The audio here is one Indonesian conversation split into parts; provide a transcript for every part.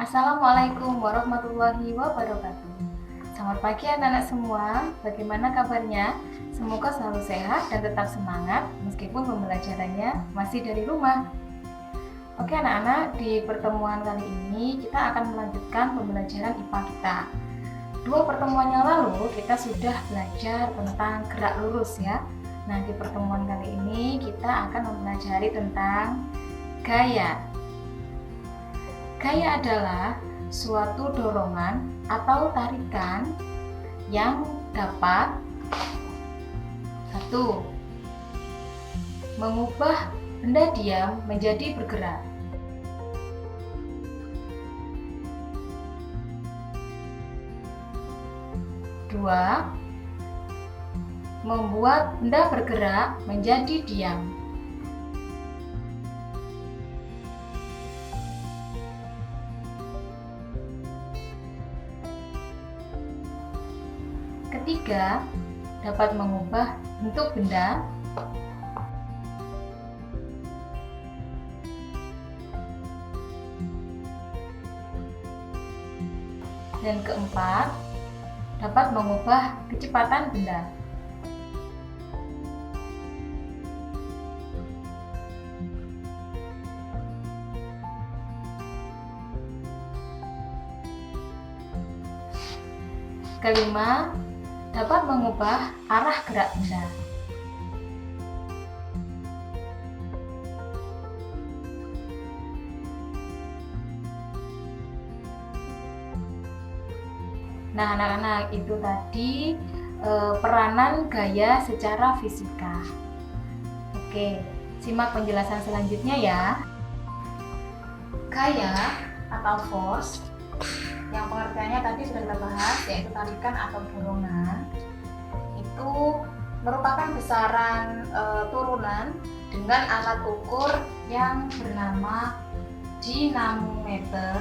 Assalamualaikum warahmatullahi wabarakatuh. Selamat pagi anak-anak semua. Bagaimana kabarnya? Semoga selalu sehat dan tetap semangat meskipun pembelajarannya masih dari rumah. Oke anak-anak, di pertemuan kali ini kita akan melanjutkan pembelajaran IPA kita. Dua pertemuan yang lalu kita sudah belajar tentang gerak lurus ya. Nah, di pertemuan kali ini kita akan mempelajari tentang gaya. Gaya adalah suatu dorongan atau tarikan yang dapat 1. Mengubah benda diam menjadi bergerak. 2. Membuat benda bergerak menjadi diam. Ketiga, dapat mengubah bentuk benda. Dan keempat, dapat mengubah kecepatan benda. Kelima, dapat mengubah arah gerak benda. Nah, anak-anak, itu tadi peranan gaya secara fisika. Oke, simak penjelasan selanjutnya ya. Gaya atau force yang pengertiannya tadi sudah kita bahas, yaitu tarikan atau dorongan, itu merupakan besaran turunan dengan alat ukur yang bernama dinamometer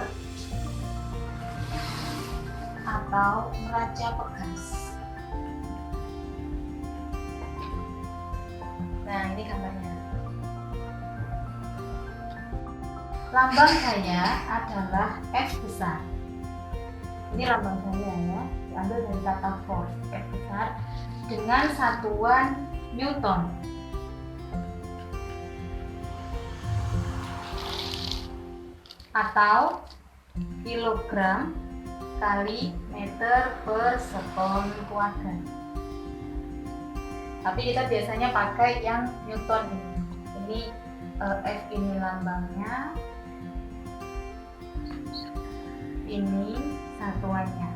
atau neraca pegas. Nah, ini gambarnya. Lambang gaya adalah F besar. Ini lambang gaya ya, diambil dari kata force, F besar, dengan satuan Newton. Atau kilogram kali meter per sekon kuadrat. Tapi kita biasanya pakai yang Newton ini. Ini F ini lambangnya, ini satuannya.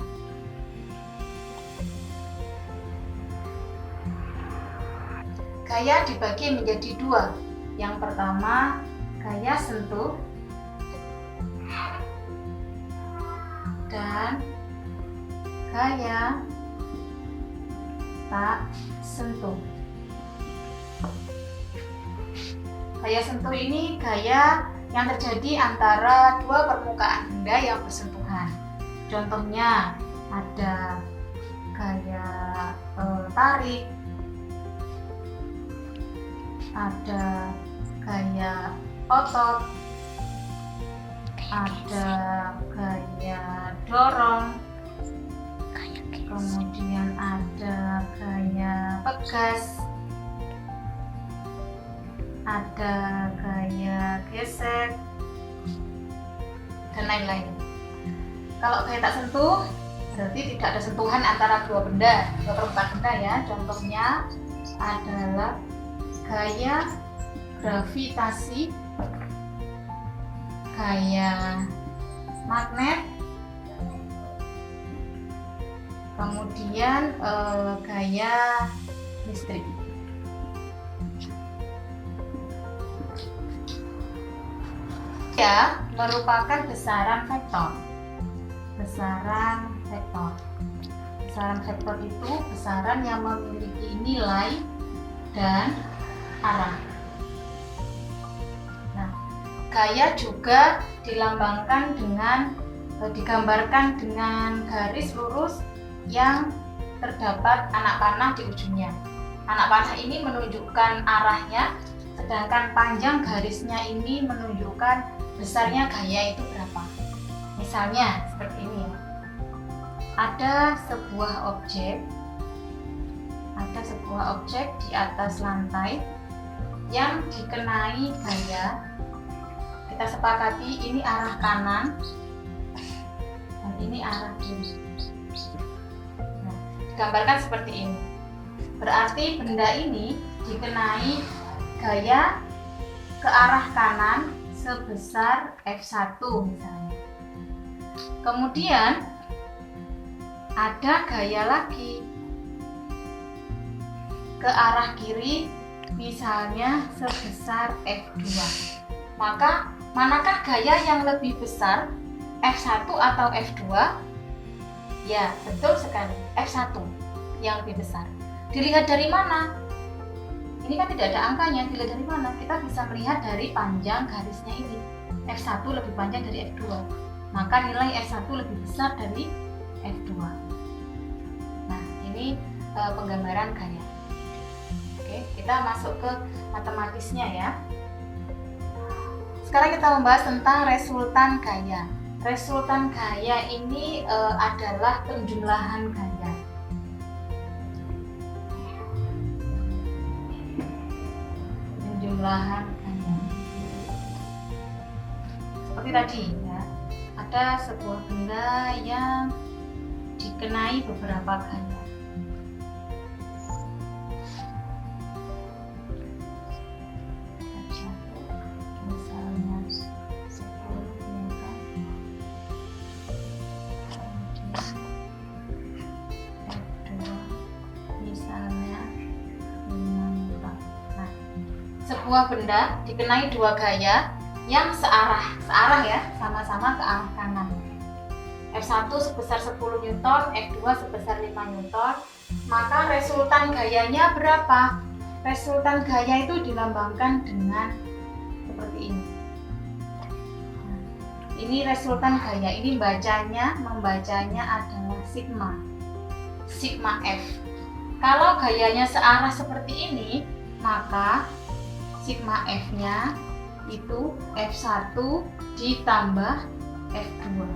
Gaya dibagi menjadi dua. Yang pertama, gaya sentuh dan gaya tak sentuh. Gaya sentuh ini gaya yang terjadi antara dua permukaan benda yang bersentuhan. Contohnya ada gaya tarik, ada gaya otot, ada gaya dorong, kemudian ada gaya pegas, ada gaya gesek, dan lain-lain. Kalau gaya tak sentuh, berarti tidak ada sentuhan antara dua permukaan benda ya. Contohnya adalah gaya gravitasi, gaya magnet, kemudian gaya listrik. Ya, merupakan besaran vektor. Besaran vektor itu besaran yang memiliki nilai dan arah. Nah, gaya juga digambarkan dengan garis lurus yang terdapat anak panah di ujungnya. Anak panah ini menunjukkan arahnya, sedangkan panjang garisnya ini menunjukkan besarnya gaya itu berapa. Misalnya seperti ini ya. Ada sebuah objek di atas lantai yang dikenai gaya. Kita sepakati ini arah kanan dan ini arah kiri. Nah, digambarkan seperti ini. Berarti benda ini dikenai gaya ke arah kanan sebesar F1 misalnya. Kemudian ada gaya lagi ke arah kiri misalnya sebesar F2. Maka manakah gaya yang lebih besar, F1 atau F2? Ya, betul sekali, F1 yang lebih besar. Dilihat dari mana? Ini kan tidak ada angkanya, dilihat dari mana? Kita bisa melihat dari panjang garisnya ini. F1 lebih panjang dari F2. Maka nilai F1 lebih besar dari F2. Nah, ini penggambaran gaya. Oke, kita masuk ke matematisnya ya. Sekarang kita membahas tentang resultan gaya. Resultan gaya ini adalah penjumlahan gaya. Penjumlahan gaya. Seperti tadi ya, ada sebuah benda yang dikenai beberapa gaya. Sebuah benda dikenai dua gaya yang searah ya, sama-sama ke arah kanan. F1 sebesar 10 Newton, F2 sebesar 5 Newton. Maka resultan gayanya berapa? Resultan gaya itu dilambangkan dengan seperti ini. Nah, ini resultan gaya, ini membacanya adalah sigma F. Kalau gayanya searah seperti ini, maka sigma F-nya itu F1 ditambah F2.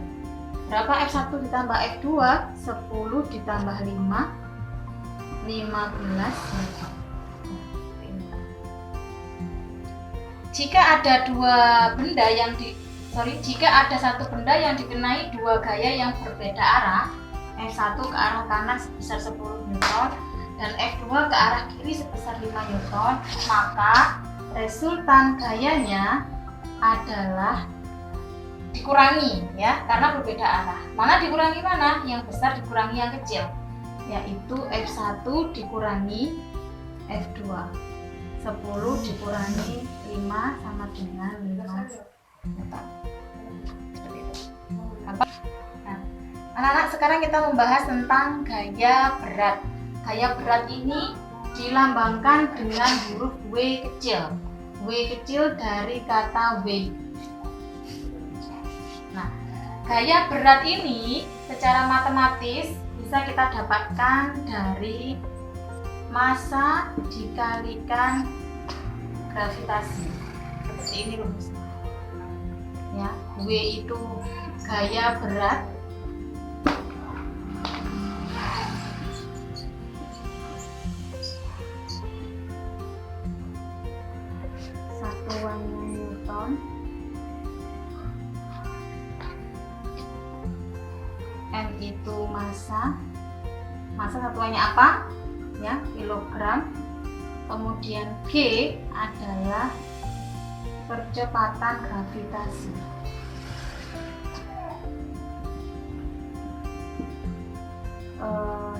Berapa F1 ditambah F2? 10 ditambah 5, 15. Jika ada satu benda yang dikenai dua gaya yang berbeda arah, F1 ke arah kanan sebesar 10 Newton dan F2 ke arah kiri sebesar 5 Newton, maka resultan gayanya adalah dikurangi ya, karena berbeda arah. Mana dikurangi mana? Yang besar dikurangi yang kecil, yaitu F1 dikurangi F2. 10 dikurangi 5 sama dengan 5. Nah, anak-anak, sekarang kita membahas tentang gaya berat. Gaya berat ini dilambangkan dengan huruf W kecil. W kecil dari kata weight. Nah, gaya berat ini secara matematis bisa kita dapatkan dari massa dikalikan gravitasi. Seperti ini rumusnya. Ya, W itu gaya berat, satuannya Newton, M itu massa satuannya apa? Ya, kilogram. Kemudian G adalah percepatan gravitasi.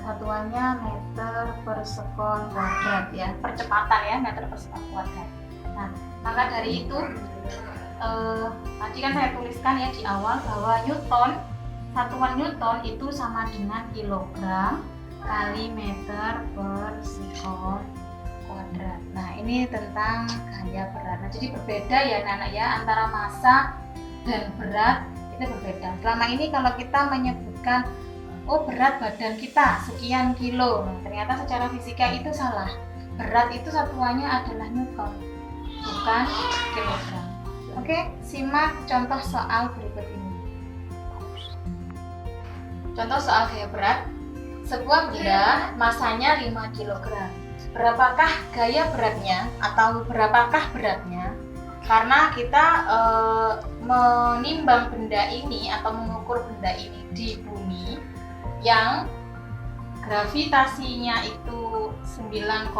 Satuannya meter per sekon kuadrat ya, percepatan ya, meter per sekon kuadrat. Nah, maka dari itu tadi kan saya tuliskan ya di awal bahwa satuan Newton itu sama dengan kilogram kali meter per sekon kuadrat. Nah, ini tentang gaya berat. Nah, jadi berbeda ya anak-anak ya, antara massa dan berat itu berbeda. Selama ini kalau kita menyebutkan berat badan kita sekian kilo, nah, ternyata secara fisika itu salah. Berat itu satuannya adalah Newton, bukan kilogram. Oke, simak contoh soal berikut ini. Contoh soal gaya berat, sebuah benda masanya 5 kg. Berapakah gaya beratnya atau berapakah beratnya? Karena kita menimbang benda ini atau mengukur benda ini di bumi yang gravitasinya itu 9,8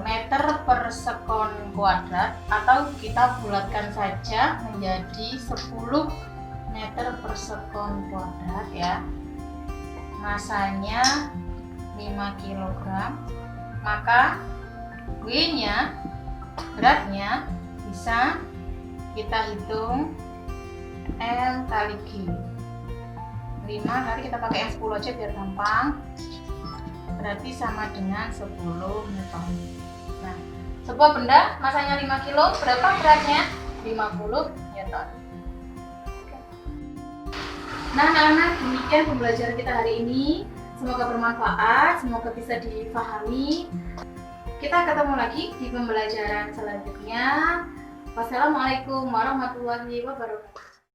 meter per sekon kuadrat, atau kita bulatkan saja menjadi 10 meter per sekon kuadrat ya. Masanya 5 kg, maka W-nya, beratnya, bisa kita hitung L kali G. 5 kali kita pakai yang 10 aja biar gampang, berarti sama dengan 10 Newton. Nah, sebuah benda masanya 5 kg, berapa beratnya? 50 Newton. Nah anak-anak, demikian pembelajaran kita hari ini. Semoga bermanfaat, semoga bisa difahami. Kita ketemu lagi di pembelajaran selanjutnya. Wassalamualaikum warahmatullahi wabarakatuh.